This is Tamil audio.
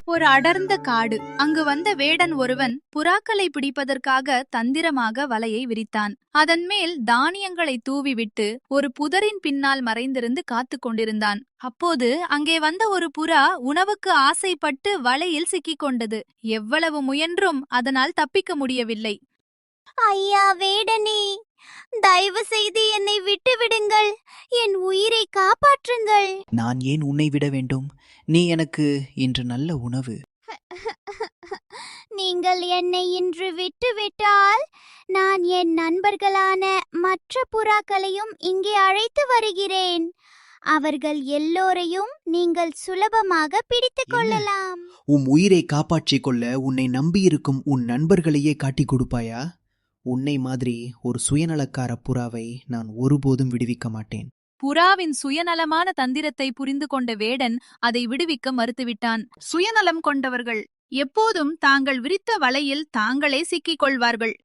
ஒரு அடர்ந்த காடு. அங்கு வந்த வேடன் ஒருவன் புறாக்களை பிடிப்பதற்காக தந்திரமாக வலையை விரித்தான். அதன் மேல் தானியங்களை தூவிவிட்டு ஒரு புதரின் பின்னால் மறைந்திருந்து காத்து கொண்டிருந்தான். அப்போது அங்கே வந்த ஒரு புறா உணவுக்கு ஆசைப்பட்டு வலையில் சிக்கிக் கொண்டது. எவ்வளவு முயன்றும் அதனால் தப்பிக்க முடியவில்லை. ஐயா வேடனே, தயவு செய்து என்னை விட்டு விடுங்கள். என் உயிரை காப்பாற்றுங்கள். நான் ஏன் உன்னை விட வேண்டும்? நீ எனக்கு இன்று நல்ல உணவு. நீங்கள் என்னை இன்று விட்டுவிட்டால் நான் என் நண்பர்களான மற்ற புறாக்களையும் இங்கே அழைத்து வருகிறேன். அவர்கள் எல்லோரையும் நீங்கள் சுலபமாக பிடித்துக் கொள்ளலாம். உன் உயிரை காப்பாற்றிக் கொள்ள உன்னை நம்பியிருக்கும் உன் நண்பர்களையே காட்டிக் கொடுப்பாயா? உன்னை மாதிரி ஒரு சுயநலக்கார புறாவை நான் ஒருபோதும் விடுவிக்க மாட்டேன். புறாவின் சுயநலமான தந்திரத்தை புரிந்து கொண்ட வேடன் அதை விடுவிக்க மறுத்துவிட்டான். சுயநலம் கொண்டவர்கள் எப்போதும் தாங்கள் விரித்த வலையில் தாங்களே சிக்கிக் கொள்வார்கள்.